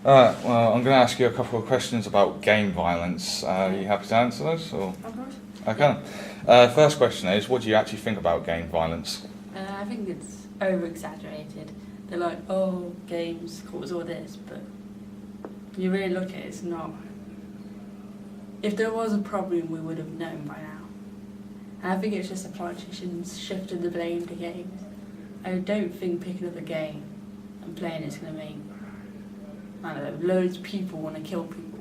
Well, I'm going to ask you a couple of questions about game violence. Are you happy to answer those? Or? Of course. Okay. First question is, what do you actually think about game violence? I think it's over-exaggerated. They're like, oh, games cause all this, but when you really look at it, it's not. If there was a problem, we would have known by now. And I think it's just the politicians shifting the blame to games. I don't think picking up a game and playing it's going to make, I don't know, loads of people want to kill people.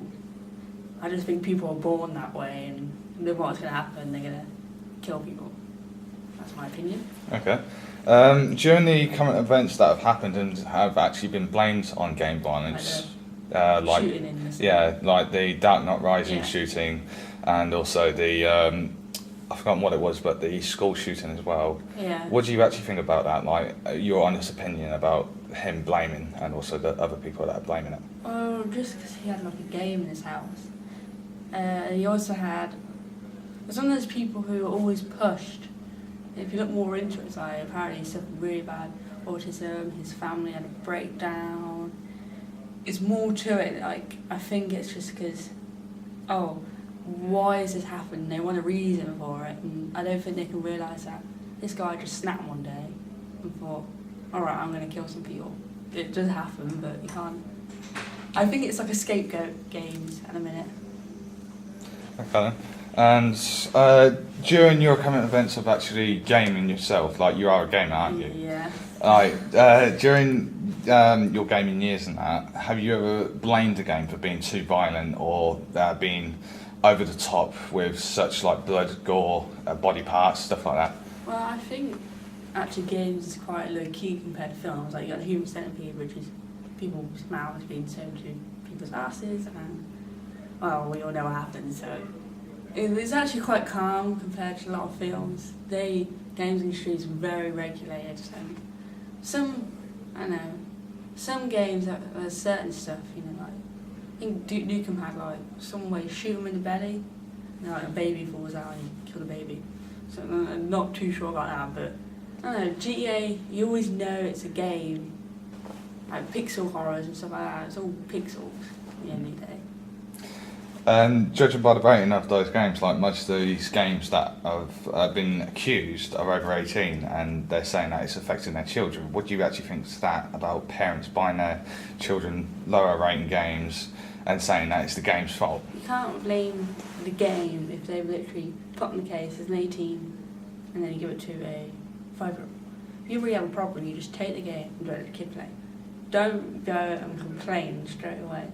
I just think people are born that way, and then what's going to happen, they're going to kill people. That's my opinion. Okay. During the current events that have happened and have actually been blamed on game violence, Shooting in the like the Dark Knight Rising Yeah. shooting, and also the I've forgotten what it was, but the school shooting as well. Yeah. What do you actually think about that? Like your honest opinion about him blaming, and also the other people that are blaming it. Oh, just because he had like a game in his house. He also had. There's one of those people who are always pushed. If you look more into it, it's like apparently he suffered really bad autism. His family had a breakdown. It's more to it. Like I think it's just because, oh, why has this happened? They want a reason for it, and I don't think they can realise that this guy just snapped one day and thought, all right, I'm going to kill some people. It does happen, but you can't. I think it's like a scapegoat games at a minute. Okay. And during your current events of actually gaming yourself, like you are a gamer, aren't you? Yeah. Like during your gaming years and that, have you ever blamed the game for being too violent or being over the top with such like blood, gore, body parts, stuff like that? Well, I think actually games is quite low key compared to films. Like you got the Human Centipede, which is people's mouths being sewn to people's asses, and well, we all know what happens. So it's actually quite calm compared to a lot of films. The games industry is very regulated, and some, I don't know, some games there's certain stuff, you know, like I think Duke Nukem had like some way you shoot them in the belly, and like a baby falls out and you kill the baby. So I'm not too sure about that, but I don't know, GTA, you always know it's a game, like pixel horrors and stuff like that. It's all pixels at the end of the day. And judging by the rating of those games, like most of these games that have been accused are over 18 and they're saying that it's affecting their children. What do you actually think to that about parents buying their children lower rating games and saying that it's the game's fault? You can't blame the game if they've literally put on the case as an 18 and then you give it to a 5-year-old. If you really have a problem, you just take the game and let the kid play. Don't go and complain straight away.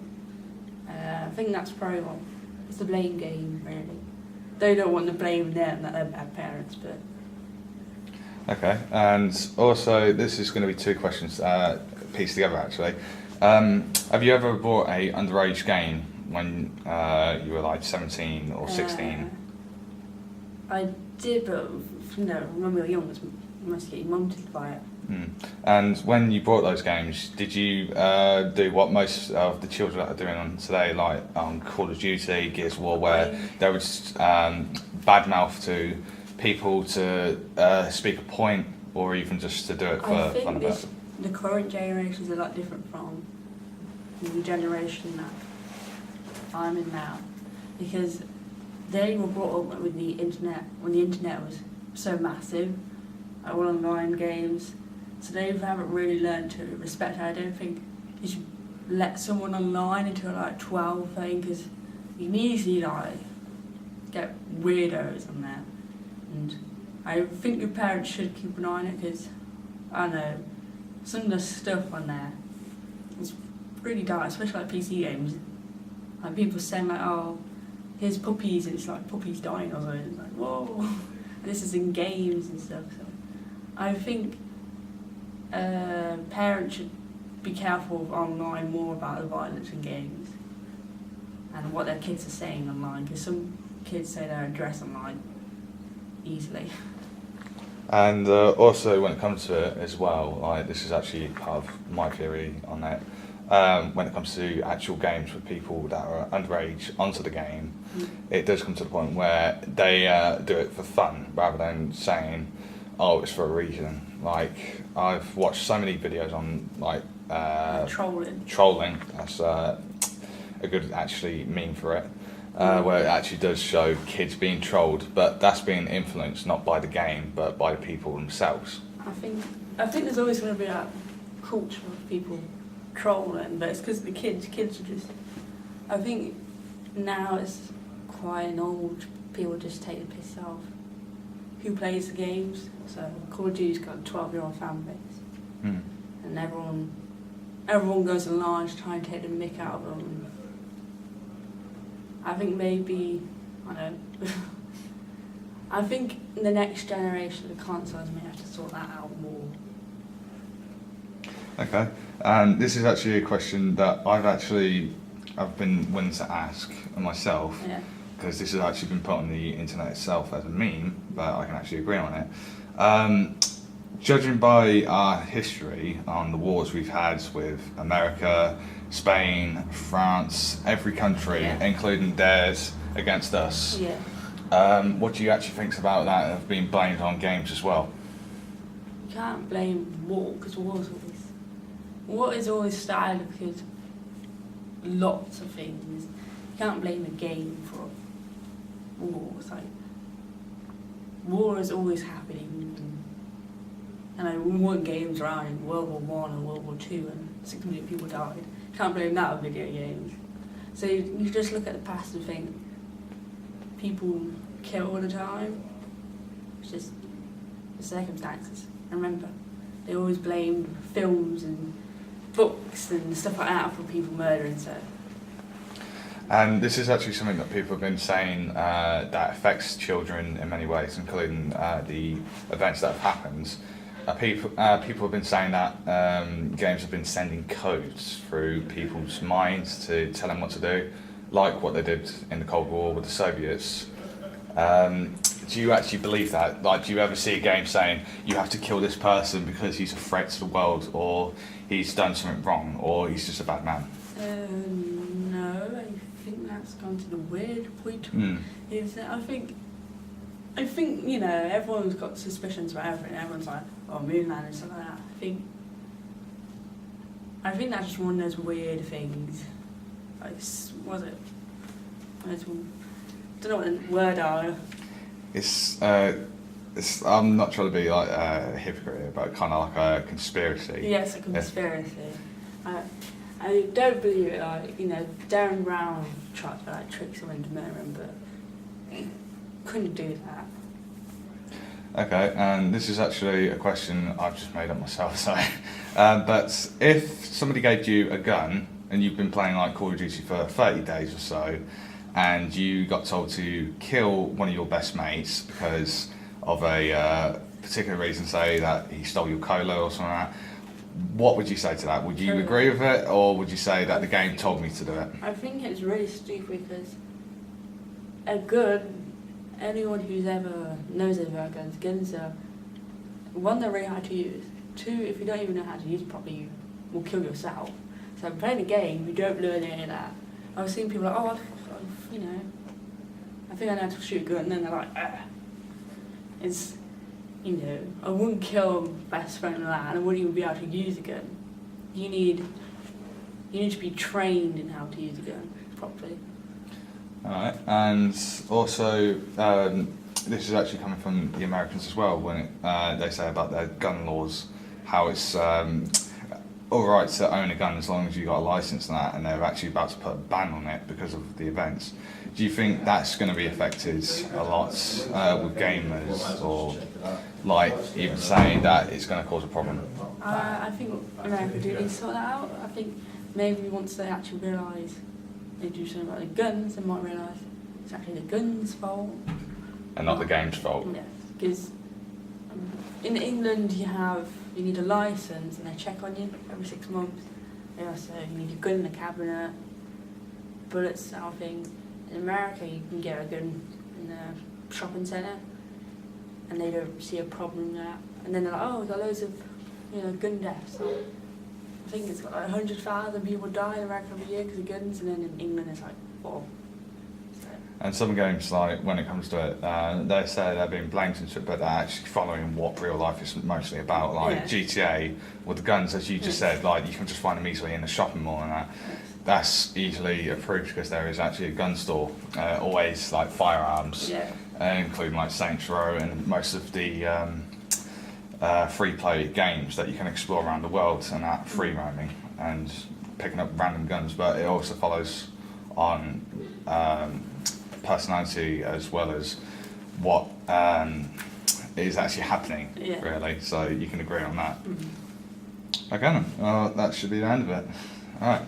I think that's probably what it's the blame game, really. They don't want to blame them that they're bad parents, but. Okay, and also this is going to be two questions pieced together actually. Have you ever bought a underage game when you were like 17 or 16? I did, but when we were young, it was mostly mum to buy it. Mm. And when you bought those games, did you do what most of the children are doing on today, like Call of Duty, Gears of War, where they would badmouth to people to speak a point, or even just to do it for fun of it? The current generation is a lot different from the generation that I'm in now, because they were brought up with the internet when the internet was so massive, all online games. So they haven't really learned to respect it. I don't think you should let someone online until like 12, because you can easily like get weirdos on there. And I think your parents should keep an eye on it, because I don't know, some of the stuff on there is really dark, especially like PC games. Like people saying like, oh, here's puppies, and it's like puppies dying or something. It's like, whoa, and this is in games and stuff. So I think parents should be careful online more about the violence in games and what their kids are saying online, because some kids say their address online easily. And also when it comes to it as well, like this is actually part of my theory on that, when it comes to actual games with people that are underage onto the game, it does come to the point where they do it for fun rather than saying, oh, it's for a reason. Like I've watched so many videos on like Trolling. That's a good actually meme for it, where it actually does show kids being trolled, but that's being influenced not by the game but by the people themselves. I think there's always going to be that culture of people trolling, but it's because the kids are just. I think now it's quite normal. People just take the piss off. Who plays the games? So Call of Duty's got a 12-year-old fan base, and everyone goes online to try and take the mick out of them. I think maybe I don't know. I think in the next generation the consoles may have to sort that out more. Okay, and this is actually a question that I've been wanting to ask myself, because this has actually been put on the internet itself as a meme, but I can actually agree on it. Judging by our history on the wars we've had with America, Spain, France, every country, including theirs against us, what do you actually think about that of being blamed on games as well? You can't blame war, because war is always started because lots of things. You can't blame a game for war. It's like war is always happening. And we won games around in World War I and World War II, and 6 million people died. You can't blame that on video games. So you just look at the past and think people kill all the time. It's just the circumstances. And remember, they always blame films and books and stuff like that for people murdering. So. And this is actually something that people have been saying that affects children in many ways, including the events that have happened. People have been saying that games have been sending codes through people's minds to tell them what to do, like what they did in the Cold War with the Soviets. Do you actually believe that? Like, do you ever see a game saying you have to kill this person because he's a threat to the world, or he's done something wrong, or he's just a bad man? No, I think that's gone to the weird point. Is that I think everyone's got suspicions about everything. Everyone's like, oh, Moonland and stuff like that. I think that's just one of those weird things. Like, was it? I don't know what the word are. It's I'm not trying to be like a hypocrite, but kind of like a conspiracy. Yes, a conspiracy. I don't believe it. Like, Darren Brown tried to trick someone into murdering, but he couldn't do that. Okay, and this is actually a question I've just made up myself, sorry. But if somebody gave you a gun and you've been playing like Call of Duty for 30 days or so, and you got told to kill one of your best mates because of a particular reason, say that he stole your cola or something like that, what would you say to that? Would you agree with it, or would you say that the game told me to do it? I think it's really stupid because anyone who's ever knows about guns are, one, they're really hard to use. Two, if you don't even know how to use it properly, you will kill yourself. So playing a game, you don't learn any of that. I've seen people like, I think I know how to shoot a gun, and then they're like, It's, I wouldn't kill my best friend like that, and I wouldn't even be able to use a gun. You need to be trained in how to use a gun properly. Alright, and also this is actually coming from the Americans as well, when they say about their gun laws, how it's alright to own a gun as long as you've got a license and that, and they're actually about to put a ban on it because of the events. Do you think that's going to be affected a lot with gamers, or like even saying that it's going to cause a problem? I think America do need to sort that out. I think maybe once they actually realise they do something about the guns, they might realise it's actually the gun's fault. And not the game's fault? Yes, because in England you need a licence and they check on you every 6 months. They also, you need a gun in the cabinet, bullets, that whole thing. In America you can get a gun in a shopping centre and they don't see a problem in that. And then they're like, oh, we've got loads of gun deaths. I think it's got like 100,000 people die in America every year because of guns, and then in England it's like 4. So And some games, like when it comes to it, they say they're being blamed into it, but they're actually following what real life is mostly about. Like Yeah. GTA with the guns, as you just said, like you can just find them easily in the shopping mall and that. That's easily approved because there is actually a gun store, always like firearms, Yeah. including like Saints Row and most of the free play games that you can explore around the world and that free roaming and picking up random guns. But it also follows on personality as well as what is actually happening, Yeah. really. So you can agree on that. Mhm. Okay, then. Well, that should be the end of it. All right.